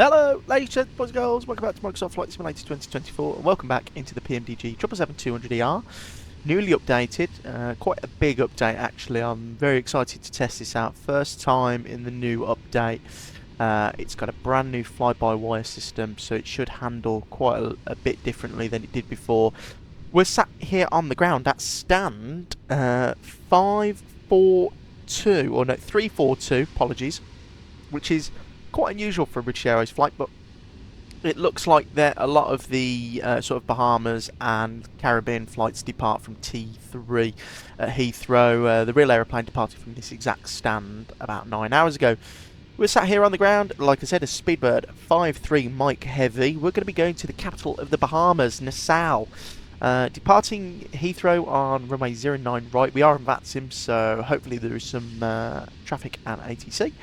Hello, ladies and boys and girls, welcome back to Microsoft Flight Simulator 2024, and welcome back into the PMDG 777-200ER, newly updated, quite a big update actually. I'm very excited to test this out, first time in the new update. It's got a brand new fly-by-wire system, so it should handle quite a bit differently than it did before. We're sat here on the ground at stand 542, or no, 342, apologies, which is quite unusual for a British Airways flight, but it looks like that a lot of the sort of Bahamas and Caribbean flights depart from T3 at Heathrow. The real aeroplane departed from this exact stand about 9 hours ago. We're sat here on the ground, like I said, a Speedbird 5-3 Mike Heavy. We're going to be going to the capital of the Bahamas, Nassau. Departing Heathrow on runway 09 right. We are in VATSIM, so hopefully there is some traffic and ATC.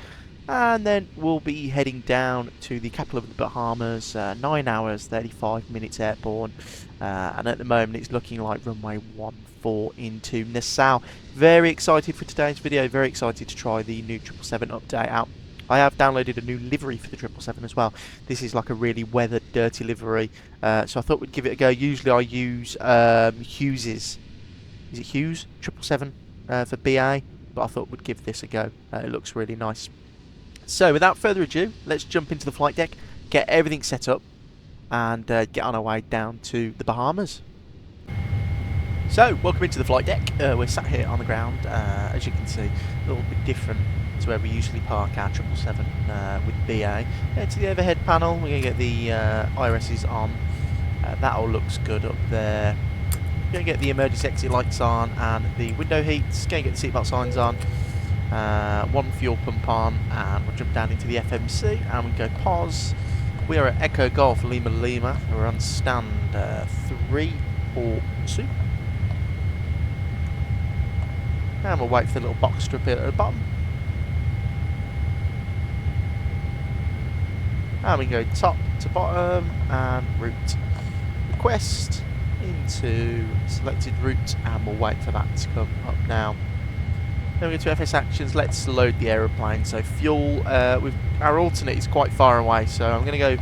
And then we'll be heading down to the capital of the Bahamas, 9 hours, 35 minutes airborne. And at the moment it's looking like runway 14 into Nassau. Very excited for today's video, very excited to try the new 777 update out. I have downloaded a new livery for the 777 as well. This is like a really weathered, dirty livery. So I thought we'd give it a go. Usually I use Hughes's. Is it Hughes? 777 for BA. But I thought we'd give this a go. It looks really nice. So without further ado, let's jump into the flight deck, get everything set up, and get on our way down to the Bahamas. So, welcome into the flight deck. We're sat here on the ground, as you can see, a little bit different to where we usually park our 777 with BA. To the overhead panel, we're going to get the IRSs on. That all looks good up there. We're going to get the emergency exit lights on and the window heats. Going to get the seatbelt signs on. One fuel pump on, and we'll jump down into the FMC and we go pause. We are at Echo Golf Lima Lima. We're on stand 342. And we'll wait for the little box strip here at the bottom. And we go top to bottom and route request into selected route, and we'll wait for that to come up now. Then we go to FS actions. Let's load the aeroplane. So fuel, our alternate is quite far away, so I'm going to go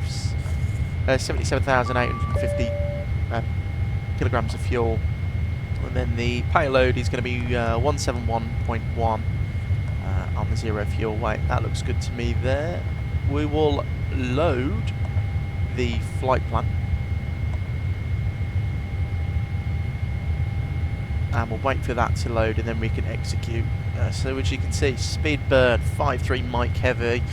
77,850 kilograms of fuel, and then the payload is going to be 171.1 on the zero fuel weight. That looks good to me there. We will load the flight plan. And we'll wait for that to load, and then we can execute. So as you can see, Speedbird 5-3 Mike Heavy,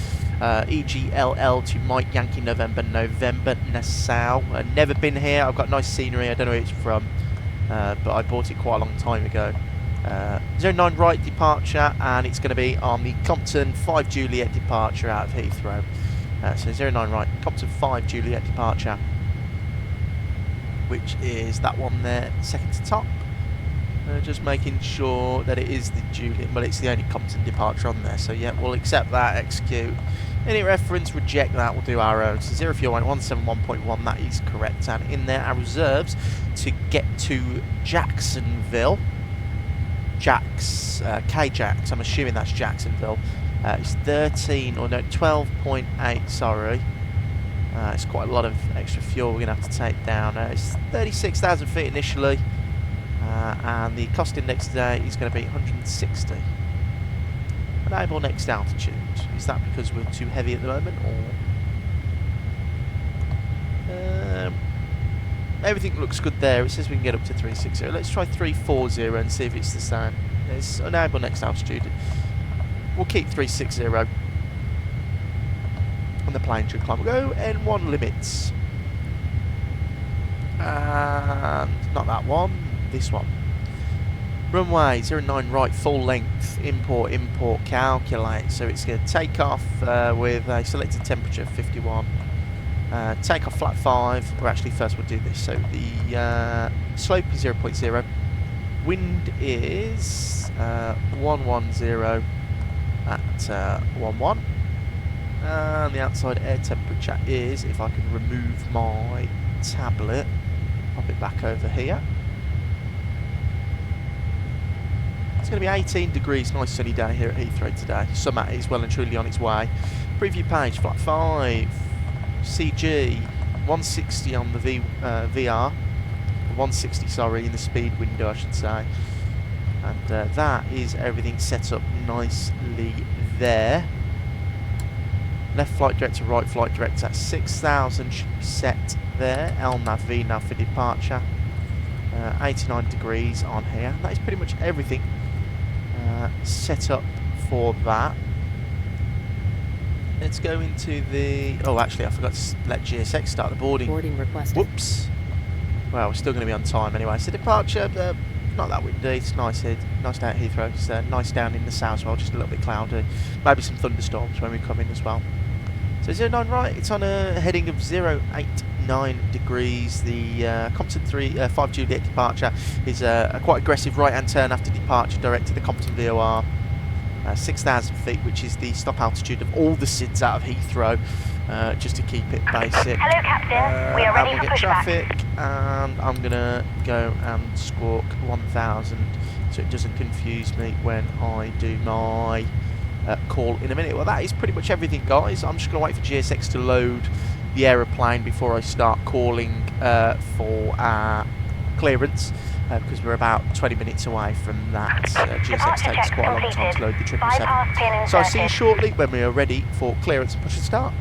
EGLL to Mike Yankee November Nassau. Never been here. I've got nice scenery. I don't know where it's from, but I bought it quite a long time ago. 09 right departure, and it's going to be on the Compton 5 Juliet departure out of Heathrow. So 09 right, Compton 5 Juliet departure, which is that one there, second to top. Just making sure that it is the Juliet, but it's the only Compton departure on there. So yeah, we'll accept that, execute. Any reference, reject that, we'll do our own. So zero fuel weight 171.1, that is correct. And in there, our reserves to get to Jacksonville. K-Jax, I'm assuming that's Jacksonville. It's 12.8, sorry. It's quite a lot of extra fuel we're going to have to take down. It's 36,000 feet initially. And the cost index today is going to be 160. Enable next altitude. Is that because we're too heavy at the moment, or everything looks good there? It says we can get up to 360. Let's try 340 and see if it's the same. It's enable next altitude. We'll keep 360, and the plane should climb. We'll go N1 limits, and not that one. This one. Runway 09 right, full length, import, calculate. So it's going to take off with a selected temperature of 51. Take off flat 5, or actually first we'll do this. So the slope is 0.0. Wind is 110 at 11. And the outside air temperature is, if I can remove my tablet, pop it back over here. It's going to be 18 degrees, nice sunny day here at Heathrow today. Summer is well and truly on its way. Preview page, flight 5. CG 160 on the VR, 160 sorry, in the speed window I should say, and that is everything set up nicely there. Left flight director, right flight director, 6,000 should be set there. LNAV, VNAV for departure. 89 degrees on here. That is pretty much everything set up for that. Let's go into the... Oh, actually, I forgot to let GSX start the boarding. Boarding requested. Whoops. Well, we're still going to be on time anyway. So departure, not that windy. It's nice here. Nice down at Heathrow. It's nice down in the south as well. Just a little bit cloudy. Maybe some thunderstorms when we come in as well. So 09 right. It's on a heading of 089 degrees. The Compton 5 Juliet departure is a quite aggressive right-hand turn after departure, direct to the Compton VOR. 6,000 feet, which is the stop altitude of all the SIDs out of Heathrow, just to keep it basic. Hello, Captain. We are ready for pushback. Traffic, and I'm gonna go and squawk 1,000, so it doesn't confuse me when I do my call in a minute. Well, that is pretty much everything, guys. I'm just gonna wait for GSX to load the aeroplane before I start calling for our clearance. Because we're about 20 minutes away from that. GSX takes quite a long time to load the 777. So I'll see you shortly when we are ready for clearance and push and start.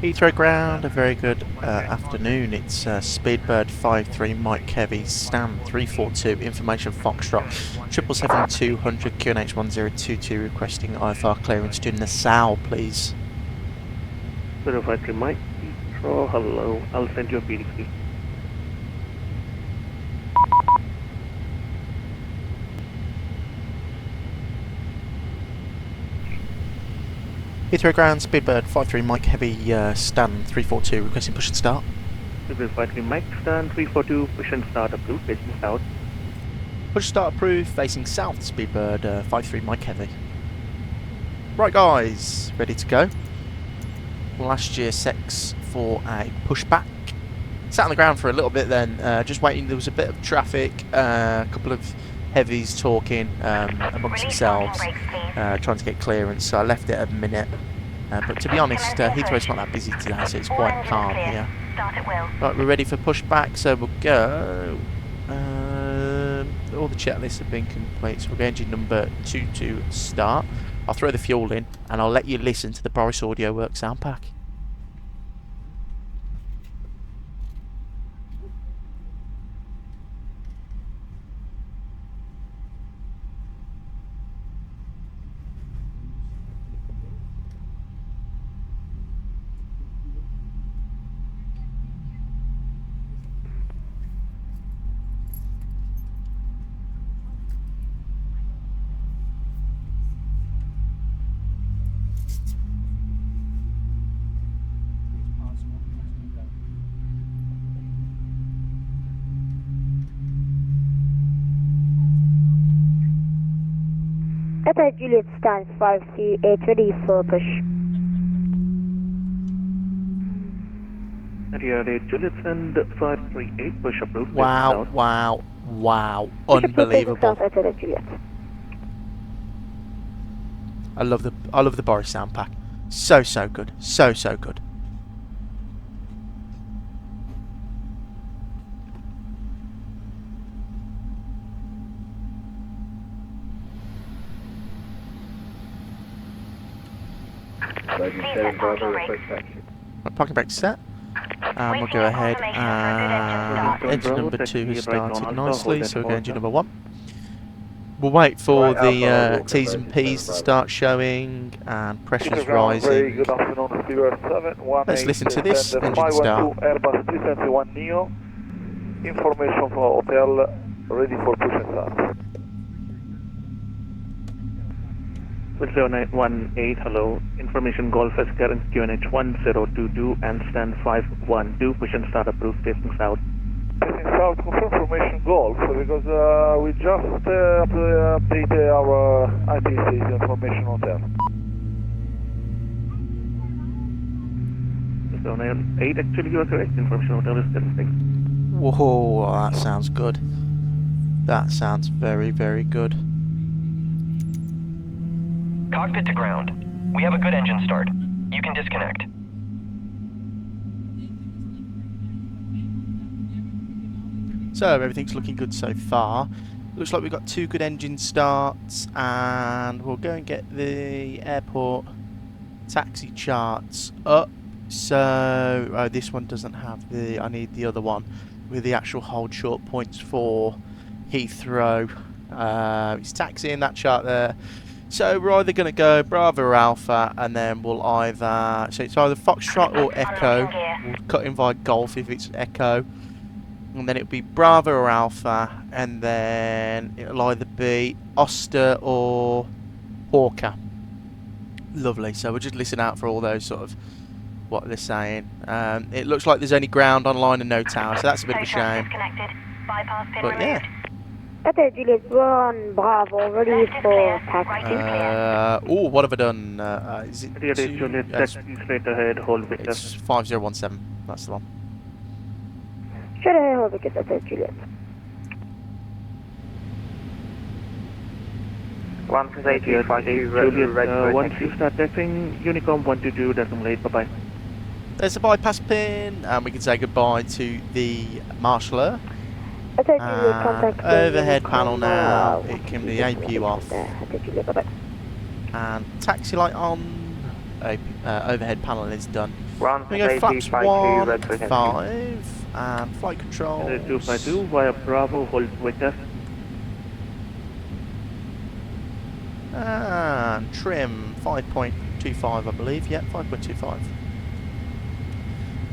Heathrow ground, a very good afternoon. It's Speedbird 53 Mike Heavy, Stan 342, Information Foxtrot 777-200 QNH 1022 requesting IFR clearance to Nassau, please. 053 Mike, Heathrow, hello, I'll send you a PDC. Heathrow ground, Speedbird 53 Mike Heavy, Stan 342 requesting push and start. Speedbird 53 Mike, Stan 342, push and start approved, facing south. Push start approved, facing south, Speedbird 53 Mike Heavy. Right guys, ready to go. Last GSX for a pushback. Sat on the ground for a little bit then, just waiting. There was a bit of traffic, a couple of heavies talking amongst themselves, trying to get clearance, so I left it a minute. But to be honest, Heathrow's not that busy today, so it's quite calm here. Right, we're ready for pushback, so we'll go. All the checklists have been complete, so we'll go engine number 2 to start. I'll throw the fuel in, and I'll let you listen to the Boris Audio Works sound pack. Pepper Juliet stands 538, ready for push. 38 Juliet and 538, push approved. Wow, wow, wow. Unbelievable. I love the Boris sound pack. So good. So good. Right, parking brake set. We'll go ahead and engine Bravo, number 2 taxi has right on started Alpha, nicely, hold so we'll and go engine hold. number 1. We'll wait for Right, Alpha, the T's and P's to start showing and pressures rising. Very good afternoon, Speedbird 718. Let's listen to this and engine start. 512 Airbus 321 Neo. Information from hotel, ready for push and start. 0918, hello. Information Golf as current QNH 1022 and stand 512. Push and start approved, facing south. Facing south, confirm formation Golf, because we just updated our IPC's information hotel. 0918, actually you are correct. Information hotel is current. Whoa, that sounds good. That sounds very, very good. Cockpit to ground. We have a good engine start. You can disconnect. So everything's looking good so far. Looks like we've got 2 good engine starts, and we'll go and get the airport taxi charts up. So this one doesn't have the, I need the other one with the actual hold short points for Heathrow. It's taxiing that chart there. So we're either going to go Bravo or Alpha, and then we'll either, so it's either Foxtrot or Echo. We'll cut in via Golf if it's Echo, and then it'll be Bravo or Alpha, and then it'll either be Oster or Hawker. Lovely. So we'll just listen out for all those sort of what they're saying. It looks like there's only ground online and no tower, so that's a bit of a shame. But yeah. Hotel Juliet 1, Bravo, ready for taxi. Oh, what have I done? Is it Juliet, taxi straight ahead, hold Victor. It's 5017. That's the one. Straight ahead, hold Victor, Hotel Juliet. 13852, Juliet, once you start taxing, Unicom 122.8, bye-bye. There's the bypass pin, and we can say goodbye to the marshaller. Hotel Juliet, contact Overhead Unicom, panel now. It can be APU off. Hotel Juliet, bye-bye. And taxi light on. Overhead panel is done. We go flaps 1, 5, and flight control. 252 via Bravo, hold Victor. And trim 5.25, I believe. Yeah, 5.25.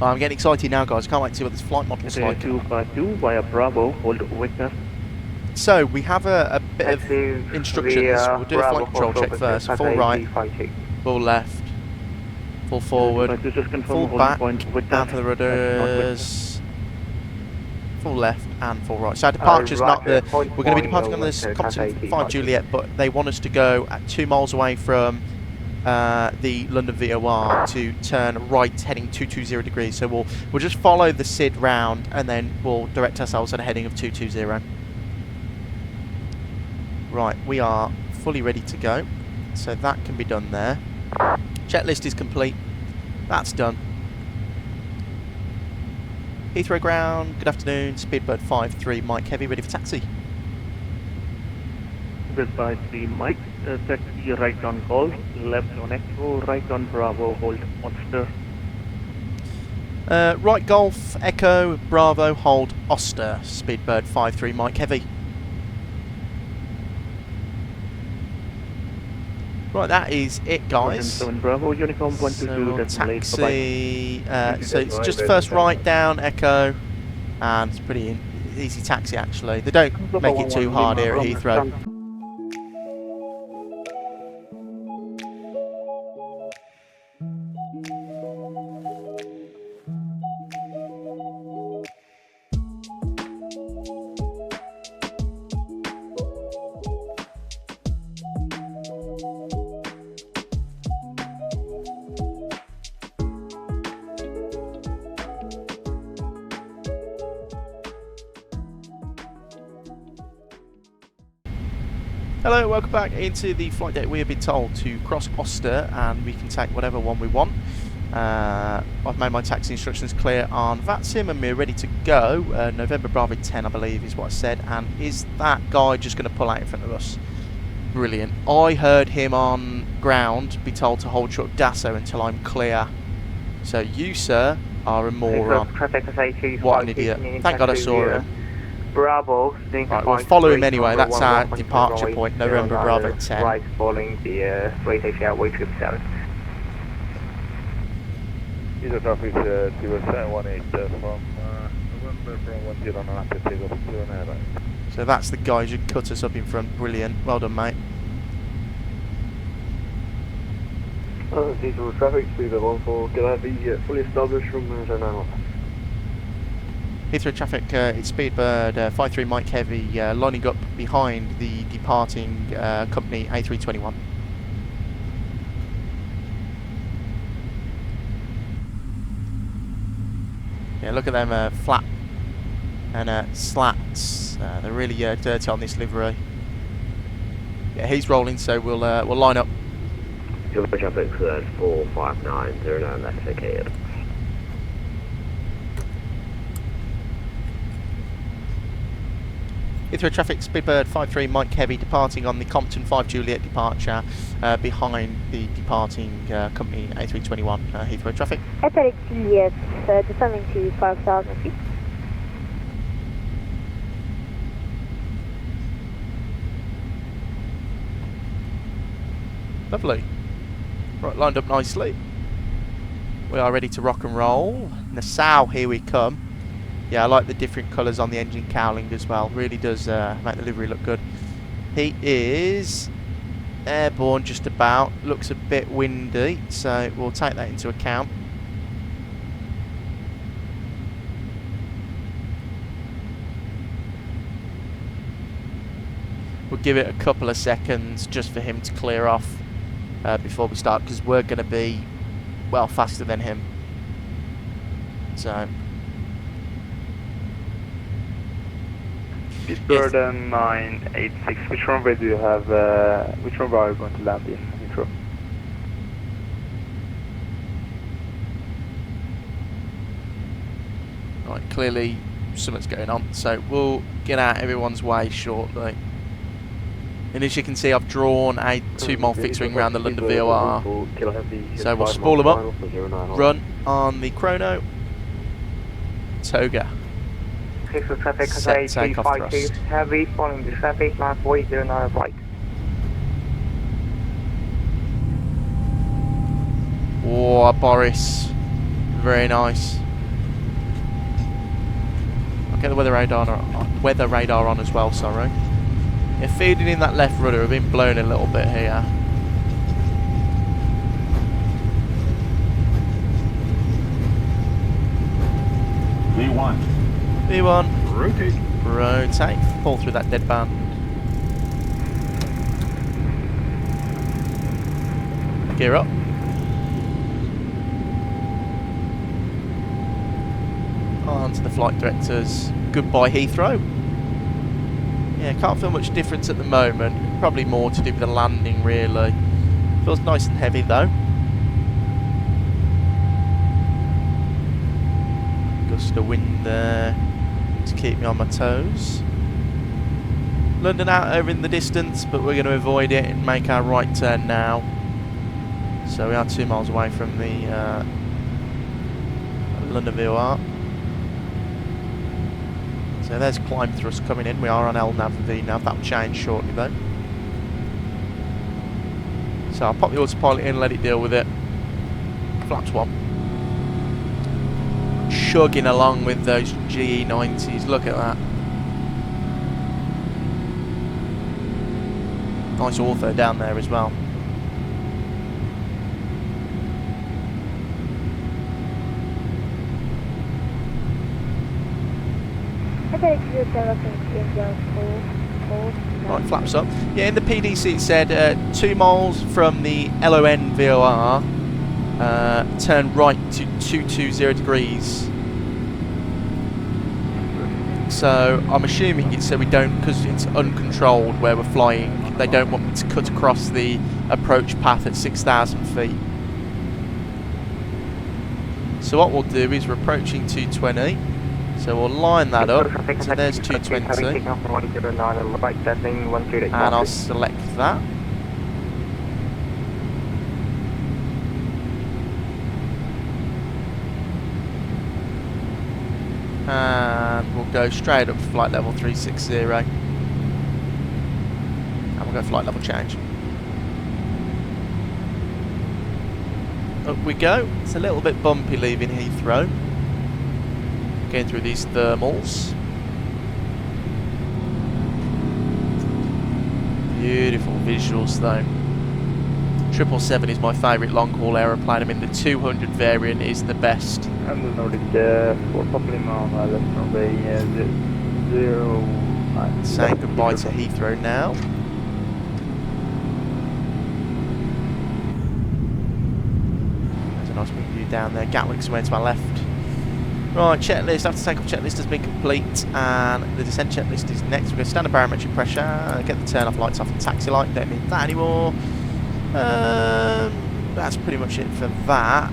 I'm getting excited now, guys. I can't wait to see what this flight model's like. 252 via Bravo, hold Victor. So we have a bit of instructions. We'll do a flight control check first. Full right, full left, full forward, full back, down for the rudders, full left and full right. So our departure's not the... We're going to be departing on this Cockpit 5 Juliet, but they want us to go at 2 miles away from the London VOR to turn right heading 220 degrees. So we'll just follow the SID round, and then we'll direct ourselves at a heading of 220. Right, we are fully ready to go, so that can be done there. Checklist is complete. That's done. Heathrow ground, good afternoon, Speedbird 53, Mike Heavy, ready for taxi. Speedbird 3 Mike, taxi right on Golf, left on Echo, right on Bravo, hold Oster. Right Golf, Echo, Bravo, hold Oster, Speedbird 53, Mike Heavy. Right, that is it, guys. 7 Bravo, Unicom 122, so taxi, so it's just the first right down, Echo, and it's pretty easy taxi actually. They don't make it too hard here at Heathrow. Hello, welcome back into the flight deck. We have been told to cross Oster and we can take whatever one we want. I've made my taxi instructions clear on VATSIM and we're ready to go. November Bravo 10 I believe is what I said, and is that guy just going to pull out in front of us? Brilliant. I heard him on ground be told to hold short Nassau until I'm clear. So you, sir, are a moron. Traffic What an idiot. Thank God I saw him. Bravo. Right, we'll follow him anyway. That's our departure point, November Bravo 10. Right, following the British Airways 7. Heathrow traffic 718 from November from 109 to Takeoff to an Airline. So that's the guys who cut us up in front. Brilliant. Well done, mate. Heathrow traffic, speed 14, can I be fully established from 09? Heathrow traffic, it's Speedbird 53 Mike Heavy, lining up behind the departing company A321. Yeah, look at them flap and slats. They're really dirty on this livery. Yeah, he's rolling, so we'll line up. Heathrow traffic 45909, that's okay. Heathrow traffic, Speedbird 53 Mike Heavy, departing on the Compton 5 Juliet departure behind the departing company A321. Heathrow traffic. FedEx Juliet, descending to 5,000 feet. Lovely. Right, lined up nicely. We are ready to rock and roll. Nassau, here we come. Yeah, I like the different colours on the engine cowling as well. Really does make the livery look good. He is airborne just about. Looks a bit windy, so we'll take that into account. We'll give it a couple of seconds just for him to clear off before we start, because we're going to be, well, faster than him. So... Speedbird 986, which runway do you have, which runway are you going to land in Heathrow? Right, clearly something's going on, so we'll get out everyone's way shortly. And as you can see, I've drawn a 2-mile fixed wing around the London VOR. So we'll spool them up, run on the chrono, toga. Set takeoff thrust. Heavy, following the traffic, line 4009 right. Oh, Boris. Very nice. I'll get the weather radar on as well, sorry. Yeah, feeding in that left rudder, we've been blown a little bit here. V1. V1. Rotate. Rotate. Pull through that dead band. Gear up. On to the flight directors. Goodbye Heathrow. Yeah, can't feel much difference at the moment. Probably more to do with the landing, really. Feels nice and heavy though. Gust of wind there to keep me on my toes. London out over in the distance, but we're going to avoid it and make our right turn now. So we are 2 miles away from the London VOR. So there's climb thrust coming in. We are on LNAV and VNAV. That will change shortly though. So I'll pop the autopilot in, let it deal with it. Flaps 1. Chugging along with those GE90s. Look at that. Nice ortho down there as well. Right, flaps up. Yeah, in the PDC it said 2 miles from the LON VOR, turn right to 220 degrees. So I'm assuming it's so we don't, because it's uncontrolled where we're flying, they don't want me to cut across the approach path at 6,000 feet. So what we'll do is we're approaching 220. So we'll line that up, so there's 220, and I'll select that. And we'll go straight up to flight level 360. And we'll go flight level change. Up we go. It's a little bit bumpy leaving Heathrow. Going through these thermals. Beautiful visuals though. 777 is my favourite long haul aeroplane. I mean the 200 variant is the best. And the Nordic 4 Papa Lima on left runway 0. Saying goodbye to Heathrow now. There's a nice view down there. Gatwick somewhere to my left. Right, checklist. After takeoff checklist has been complete, and the descent checklist is next. We're going to standard barometric pressure, get the turn off lights off and taxi light. Don't need that anymore. That's pretty much it for that.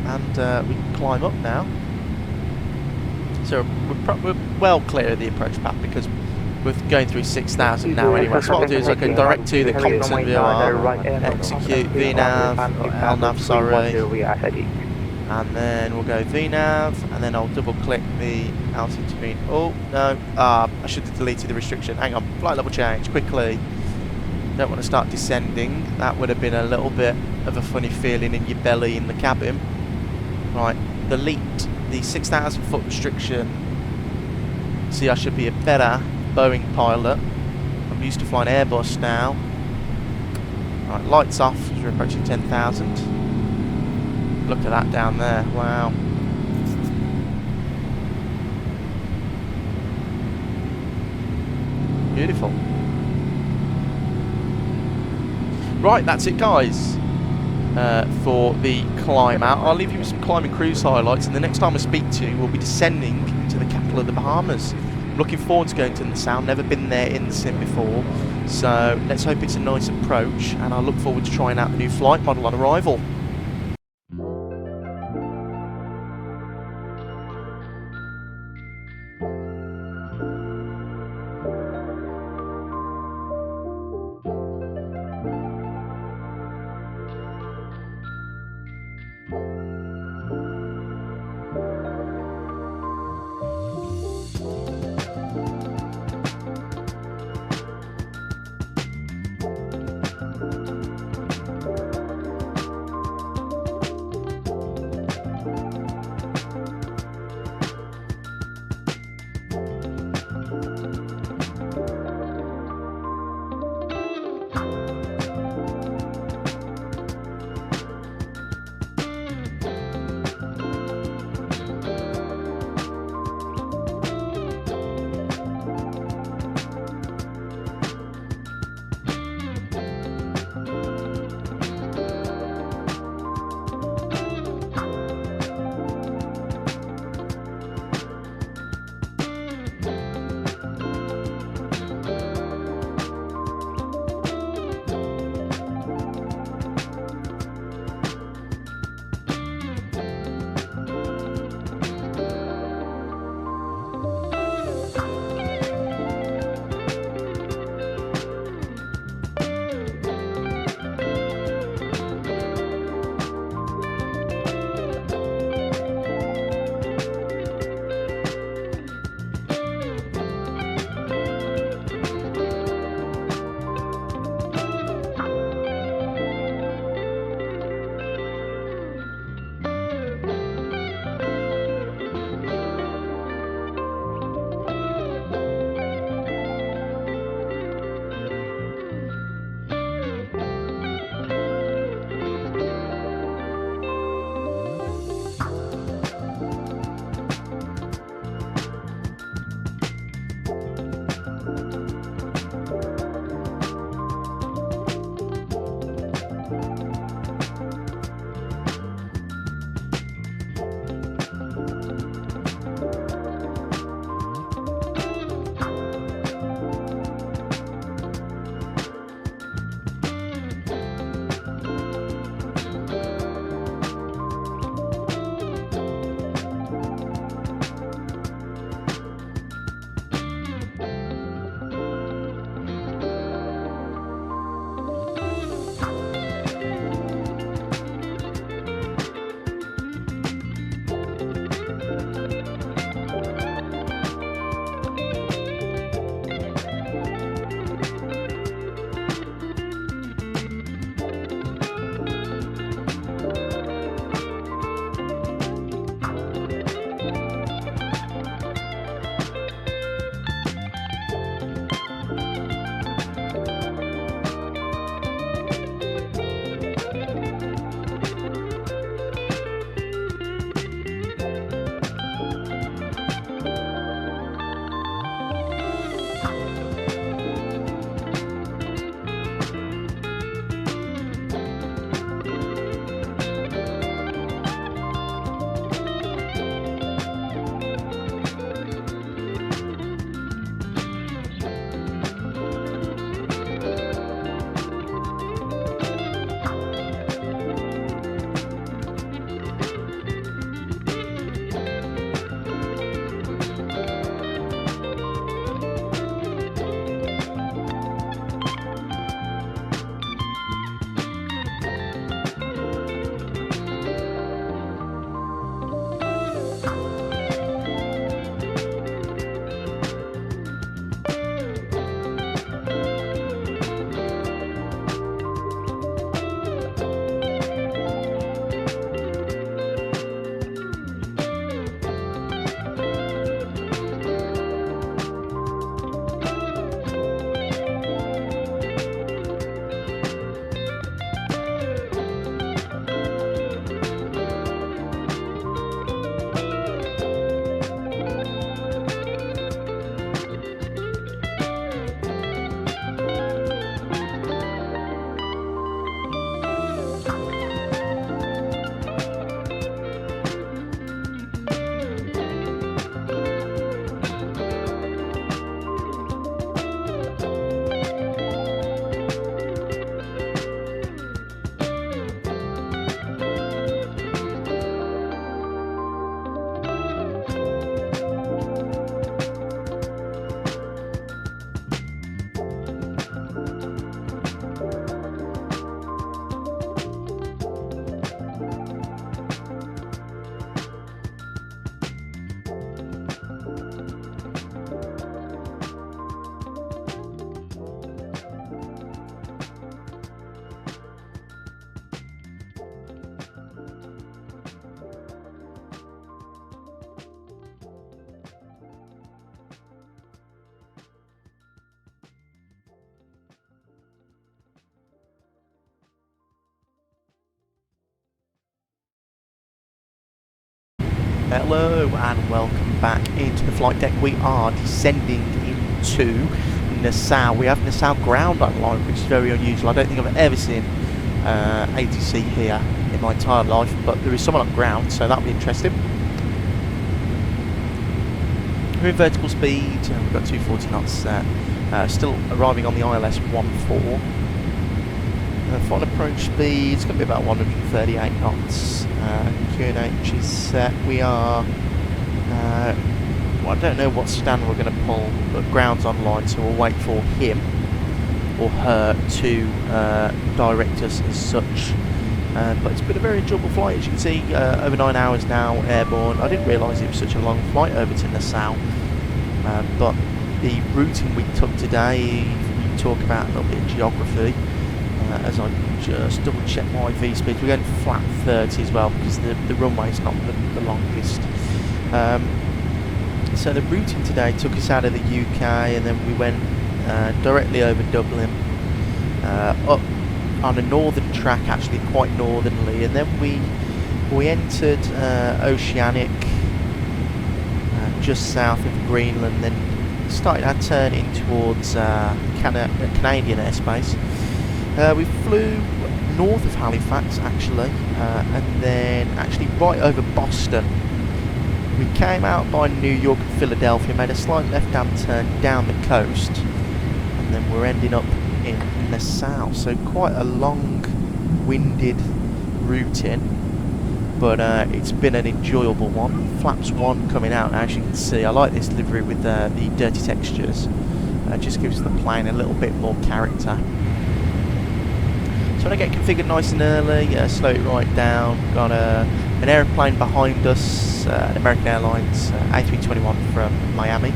And we can climb up now. So we're well clear of the approach path because we're going through 6,000 now anyway. So what I'll do is I can direct to the Cockpit VOR, execute VNAV, LNAV, sorry. And then we'll go VNAV, and then I'll double click the altitude screen. Oh, no. I should have deleted the restriction. Hang on. Flight level change, quickly. Don't want to start descending. That would have been a little bit of a funny feeling in your belly in the cabin. Right, the LEAT, the 6,000 foot restriction. See, I should be a better Boeing pilot. I'm used to flying Airbus now. Right, lights off as we're approaching 10,000. Look at that down there, wow. Beautiful. Right, that's it guys for the climb out. I'll leave you with some climbing cruise highlights, and the next time I speak to you we'll be descending into the capital of the Bahamas. Looking forward to going to Nassau, never been there in the sim before, so let's hope it's a nice approach, and I look forward to trying out the new flight model on arrival. Hello and welcome back into the flight deck. We are descending into Nassau. We have Nassau ground online, which is very unusual. I don't think I've ever seen ATC here in my entire life, but there is someone on ground, so that'll be interesting. We're in vertical speed, we've got 240 knots set. Still arriving on the ILS 14. Final approach speed, it's going to be about 138 knots. QNH is set. We are, well, I don't know what stand we're going to pull, but ground's online, so we'll wait for him or her to direct us as such. But it's been a very enjoyable flight, as you can see, over 9 hours now airborne. I didn't realise it was such a long flight over to Nassau, but the routing we took today, we talk about a little bit of geography. As I just double check my V speed, we're going flat 30 as well because the runway is not the longest. So the routing today took us out of the UK, and then we went directly over Dublin, up on a northern track, actually quite northernly, and then we entered Oceanic just south of Greenland, then started our turn in towards Canadian airspace. We flew north of Halifax actually, and then actually right over Boston. We came out by New York and Philadelphia, made a slight left-hand turn down the coast, and then we're ending up in Nassau. So quite a long-winded routing, but it's been an enjoyable one. Flaps 1 coming out, as you can see. I like this livery with the dirty textures. Just gives the plane a little bit more character. So when I get configured nice and early, slow it right down. Got an aeroplane behind us, an American Airlines A321 from Miami.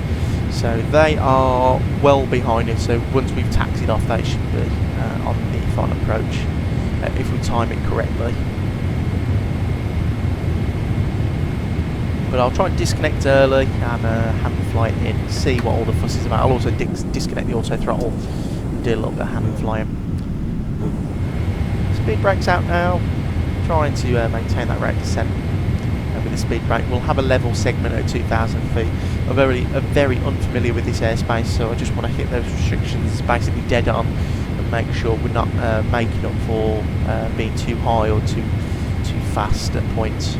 So they are well behind us, so once we've taxied off they should be on the final approach, if we time it correctly. But I'll try and disconnect early and hand the flight in, see what all the fuss is about. I'll also disconnect the auto throttle and do a little bit of hand flying. Speed brake's out now, trying to maintain that rate of descent with the speed brake. We'll have a level segment at 2,000 feet. I'm very unfamiliar with this airspace, so I just want to hit those restrictions basically dead on and make sure we're not making up for being too high or too fast at points.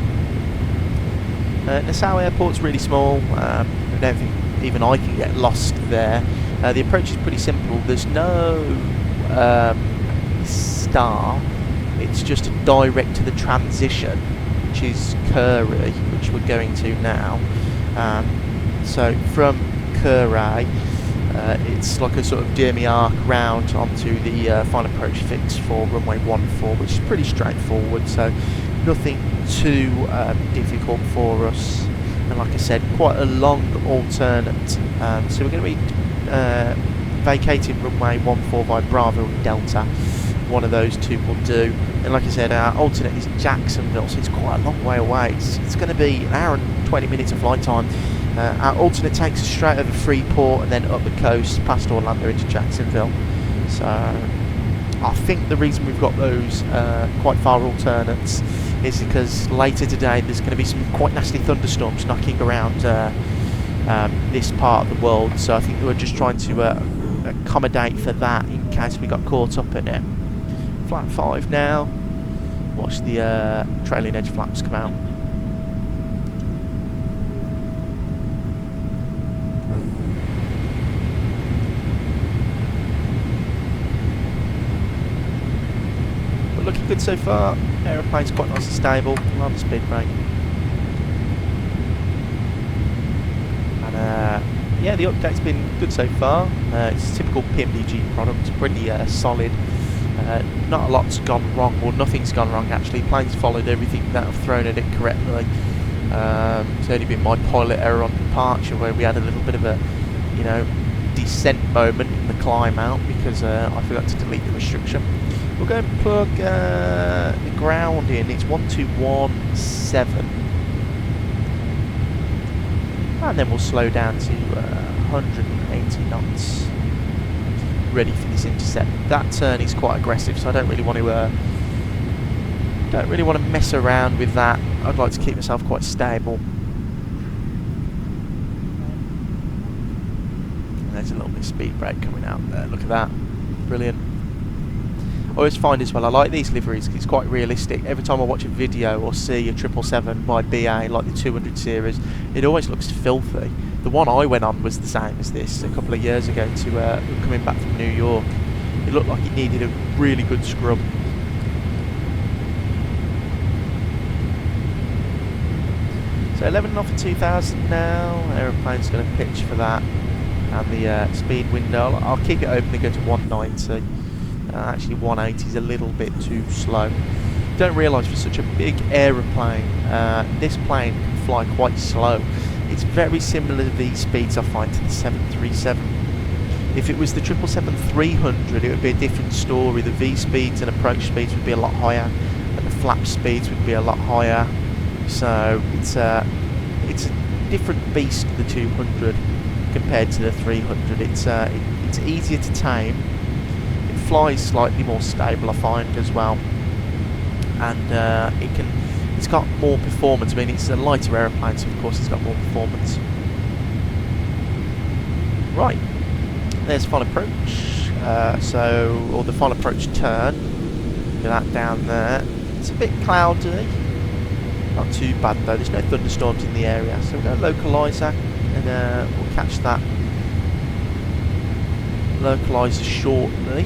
Nassau Airport's really small. I don't think even I can get lost there. The approach is pretty simple. There's no star. It's just a direct to the transition, which is Curry, which we're going to now. So from Curry, it's like a sort of demi-arc round onto the final approach fix for runway 14, which is pretty straightforward, so nothing too difficult for us. And like I said, quite a long alternate. So we're going to be vacating runway 14 by Bravo and Delta. One of those two will do. And like I said, our alternate is Jacksonville, so it's quite a long way away. It's going to be an hour and 20 minutes of flight time. Our alternate takes us straight over Freeport and then up the coast past Orlando into Jacksonville. So I think the reason we've got those quite far alternates is because later today there's going to be some quite nasty thunderstorms knocking around this part of the world. So I think we're just trying to accommodate for that in case we got caught up in it. Flat 5 now. Watch the trailing edge flaps come out. But looking good so far. Aeroplane's quite nice and stable. On the speed brake. And yeah, the update's been good so far. It's a typical PMDG product, pretty solid. Not a lot's gone wrong, or nothing's gone wrong actually. Plane's followed everything that I've thrown at it correctly. It's only been my pilot error on departure where we had a little bit of a, descent moment in the climb out because I forgot to delete the restriction. We'll go and plug the ground in. It's 1217, and then we'll slow down to 180 knots. Ready for this intercept. That turn is quite aggressive, so I don't really want to mess around with that. I'd like to keep myself quite stable. there's a little bit of speed brake coming out there. Look at that. Brilliant. I always find as well, I like these liveries because it's quite realistic. Every time I watch a video or see a 777 by BA, like the 200 series, it always looks filthy. The one I went on was the same as this a couple of years ago to coming back from New York. It looked like it needed a really good scrub. So 11 off at 2000 now. Aeroplane's going to pitch for that. And the speed window, I'll keep it open and go to 190. Actually 180 is a little bit too slow. Don't realise for such a big aeroplane, this plane can fly quite slow. It's very similar to the speeds I find to the 737. If it was the 777-300, it would be a different story. The V speeds and approach speeds would be a lot higher, and the flap speeds would be a lot higher. So it's a different beast, the 200 compared to the 300. It's easier to tame. It flies slightly more stable, I find, as well, and it's got more performance. I mean, it's a lighter aeroplane, so of course it's got more performance. Right, there's final approach. Or the final approach turn. Look at that down there. It's a bit cloudy. Not too bad though. There's no thunderstorms in the area, so we're going to localiser, and we'll catch that localiser shortly.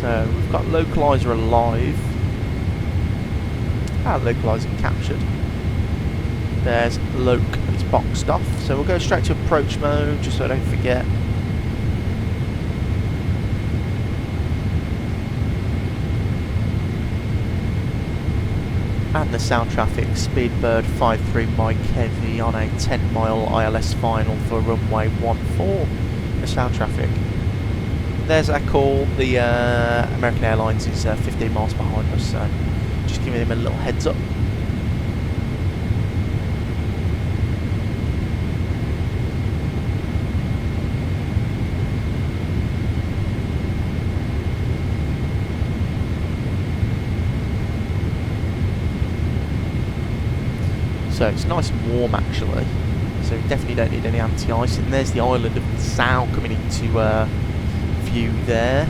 So we've got localiser alive. Localiser captured. There's loc, it's boxed off. So we'll go straight to approach mode, just so I don't forget. And the Nassau traffic, Speedbird 53 Mike Heavy on a 10-mile ILS final for runway 14. Nassau traffic. There's our call. The American Airlines is 15 miles behind us, so just giving him a little heads up. So it's nice and warm actually, so we definitely don't need any anti-ice. And there's the island of Nassau coming into view there.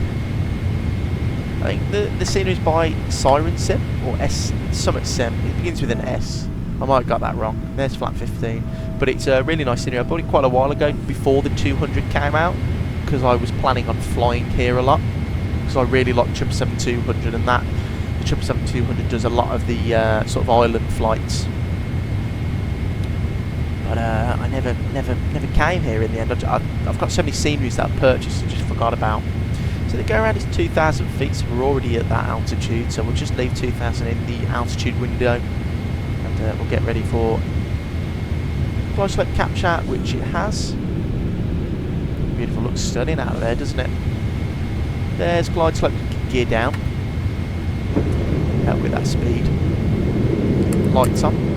I think the scenery is by Siren Sim or Summit Sim. It begins with an S. I might have got that wrong. There's flat 15, but it's a really nice scenery. I bought it quite a while ago before the 200 came out because I was planning on flying here a lot because I really like 777-200, and that the 777-200 does a lot of the sort of island flights. But I never came here in the end. I've got so many sceneries that I've purchased and just forgot about. So the go around is 2,000 feet, so we're already at that altitude. So we'll just leave 2,000 in the altitude window, and we'll get ready for glide slope capture, which it has. Beautiful, looks stunning out there, doesn't it? There's glide slope gear down. Help with that speed. Lights on.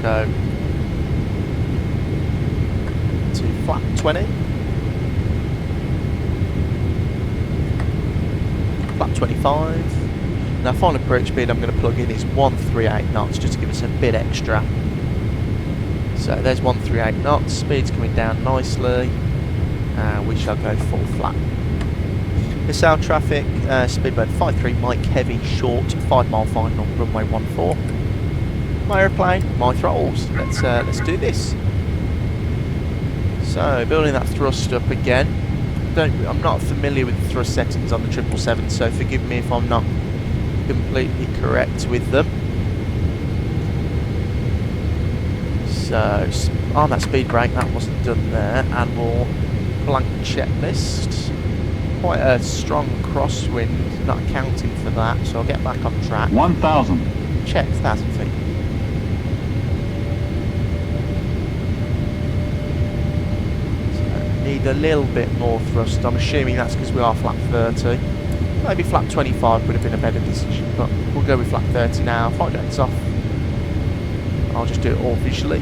Go to flat 20, flat 25. Now final approach speed I'm going to plug in is 138 knots just to give us a bit extra. So there's 138 knots, speed's coming down nicely, we shall go full flat. Nassau traffic, Speedbird 53 Mike Heavy short, 5 mile final, runway 14. My airplane, my throttles. Let's do this. So building that thrust up again. I'm not familiar with the thrust settings on the 777, so forgive me if I'm not completely correct with them. So on that speed brake, that wasn't done there, and we'll blank checklist. Quite a strong crosswind, not accounting for that, so I'll get back on track. 1,000. Check 1,000 feet. Need a little bit more thrust. I'm assuming that's because we are flat 30. Maybe flat 25 would have been a better decision, but we'll go with flat 30 now. Flight decks off. I'll just do it all visually.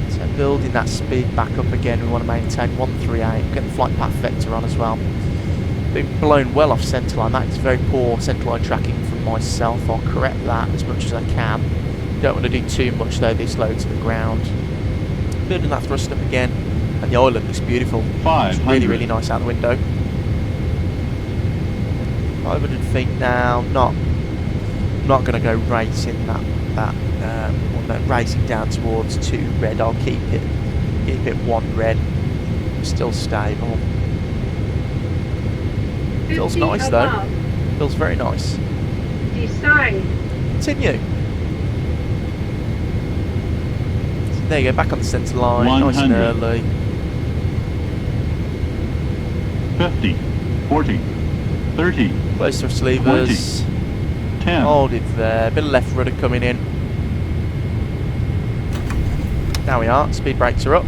So building that speed back up again. We want to maintain 138, get the flight path vector on as well. Been blown well off centreline. That is very poor centreline tracking from myself. I'll correct that as much as I can. Don't want to do too much though, this low to the ground. Building that thrust up again, and the island looks beautiful. It's really, really nice out the window. 500 feet now. Not going to go racing racing down towards 2 red. I'll keep it 1 red. Still stable. Feels nice though. Feels very nice. Decide. Continue. So there you go, back on the centre line, nice and early. 50, 40, 30. Close thrust levers. 10. Hold it there. Bit of left rudder coming in. Now we are. Speed brakes are up.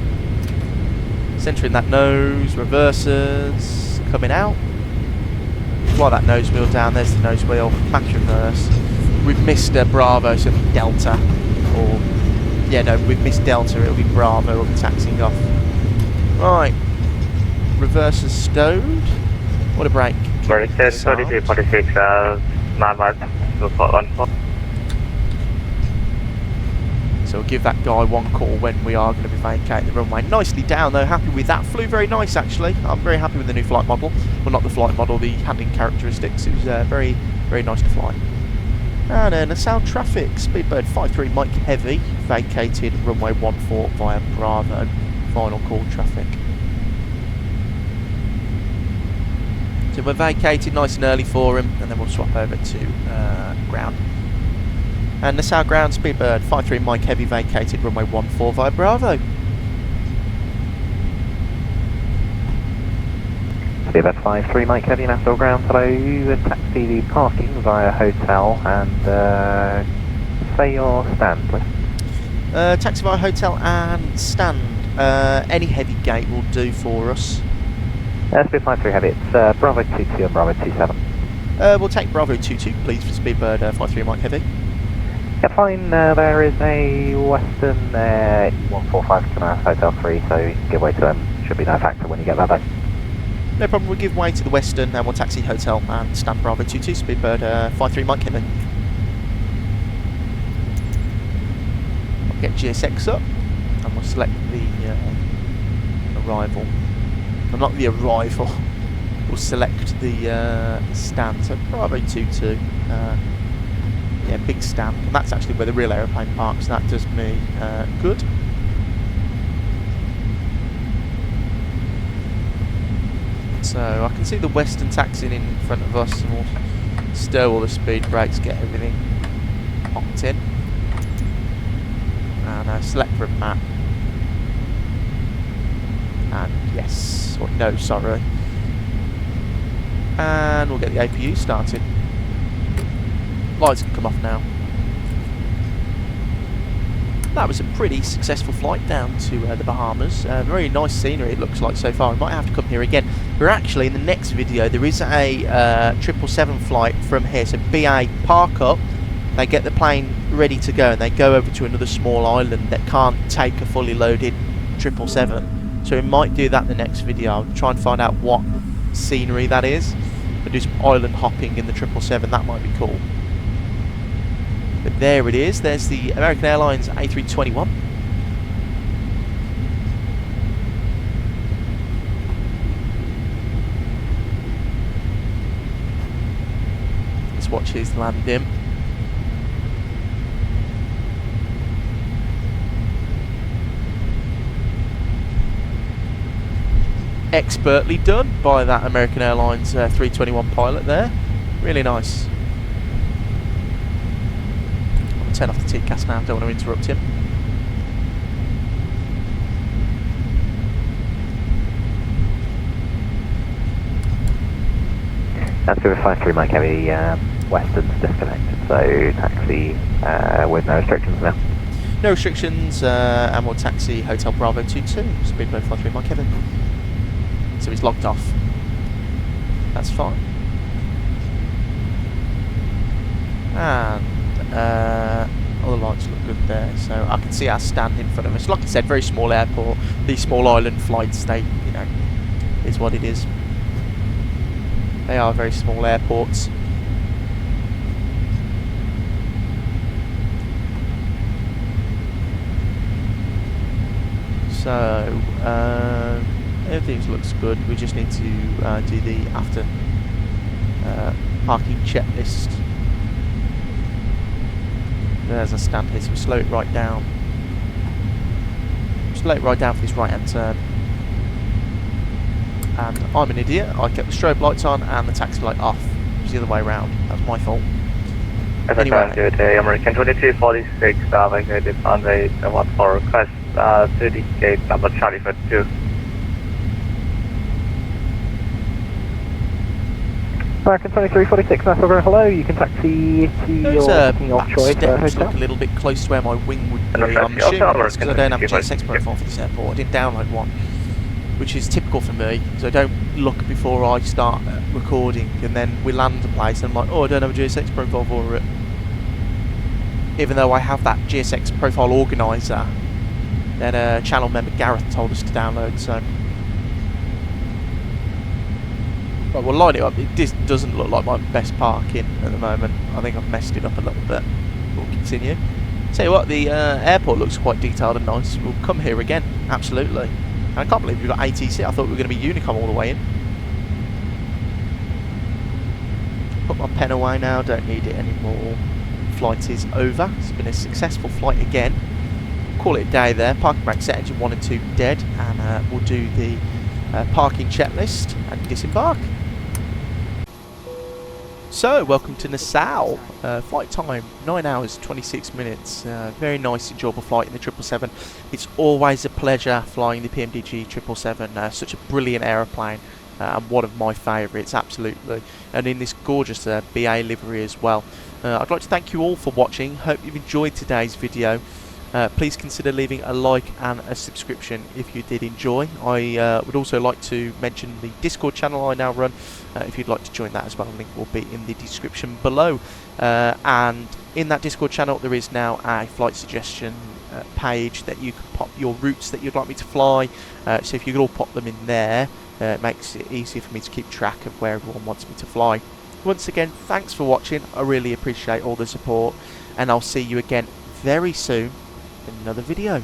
Centering that nose. Reversers coming out. Fly that nose wheel down. There's the nose wheel. Max reverse. We've missed Bravo, so it'll be Delta. Or yeah, no, we've missed Delta. It'll be Bravo. We'll be taxiing off. Right. Reversers stowed. What a brake. Very 10, 33, 46, 9 miles, we'll put 1 4. So we'll give that guy one call when we are going to be vacating the runway. Nicely down though, happy with that. Flew very nice actually. I'm very happy with the new flight model. Well, not the flight model, the handling characteristics. It was very, very nice to fly. And Nassau traffic, Speedbird 53 Mike Heavy, vacated runway 14 via Bravo. Final call traffic. So we're vacated nice and early for him, and then we'll swap over to ground. And Nassau ground, Speedbird 53 Mike Heavy, vacated runway 14 via Bravo. Speedbird 53 Mike Heavy, Nassau ground, hello, taxi the parking via hotel and say your stand please. Taxi via hotel and stand. Any heavy gate will do for us. Speed 53 Heavy, it's Bravo 22 and Bravo 27. We'll take Bravo 22 please for Speedbird 53 Mike Heavy. Yeah, fine, there is a Western 145 to Nassau Hotel 3, so you can give way to them. Should be no factor when you get that though. No problem, we'll give way to the Western and we'll taxi hotel and stand Bravo 22, Speedbird 53 Mike Heavy. I'll get GSX up and we'll select the arrival. No, not the arrival. We'll select the stand. So Bravo 22. Yeah, big stand. And that's actually where the real aeroplane parks. That does me good. So I can see the Western taxiing in front of us, and we'll stow all the speed brakes, get everything locked in, and select for a map. And yes, or no, sorry. And we'll get the APU started. Lights can come off now. That was a pretty successful flight down to the Bahamas. Very nice scenery it looks like so far. We might have to come here again. We're actually in the next video. There is a 777 flight from here. So BA park up. They get the plane ready to go, and they go over to another small island that can't take a fully loaded 777. So we might do that in the next video. I'll try and find out what scenery that is. We'll do some island hopping in the 777. That might be cool. But there it is. There's the American Airlines A321. Let's watch his landing. Expertly done by that American Airlines 321 pilot there. Really nice. Turn off the TCAS now, don't want to interrupt him. That's 053 Mike Heavy, Western's disconnected, so taxi with no restrictions now. No restrictions, and we'll taxi Hotel Bravo 22, Speedbird 53 Mike Heavy. So he's logged off. That's fine. And All the lights look good there, so I can see our stand in front of us. Like I said, very small airport. These small island flights, they, you know, is what it is. They are very small airports. So everything looks good. We just need to do the after parking checklist. There's a stand here, so we slow it right down. Slow it right down for this right hand turn. And I'm an idiot. I kept the strobe lights on and the taxi light off. It's the other way around. That's my fault. Anyway. American 2346, vacated runway 14, request 30 gate number Charlie for 2. American 2346, Nassau, very hello. You can taxi to your booking of choice steps hotel. look a little bit close to where my wing would be. I'm assuming it's because I don't have a GSX profile for this airport. I didn't download one, which is typical for me, because I don't look before I start recording, and then we land a place and I'm like, oh, I don't have a GSX profile for it. Even though I have that GSX profile organiser that channel member Gareth told us to download, so... Right, we'll line it up. It doesn't look like my best parking at the moment. I think I've messed it up a little bit. We'll continue. Tell you what, the airport looks quite detailed and nice. We'll come here again, absolutely. And I can't believe we've got ATC. I thought we were going to be Unicom all the way in. Put my pen away now, don't need it anymore. Flight is over. It's been a successful flight again. Call it a day there. Parking brake set, engine 1 and 2 dead. And we'll do the parking checklist and disembark. So, welcome to Nassau. Flight time 9 hours 26 minutes. Very nice, enjoyable flight in the 777. It's always a pleasure flying the PMDG 777. Such a brilliant aeroplane and one of my favourites, absolutely. And in this gorgeous BA livery as well. I'd like to thank you all for watching. Hope you've enjoyed today's video. Please consider leaving a like and a subscription if you did enjoy. I would also like to mention the Discord channel I now run. If you'd like to join that as well, the link will be in the description below. And in that Discord channel there is now a flight suggestion page that you can pop your routes that you'd like me to fly. So if you could all pop them in there, it makes it easier for me to keep track of where everyone wants me to fly. Once again, thanks for watching. I really appreciate all the support, and I'll see you again very soon in another video.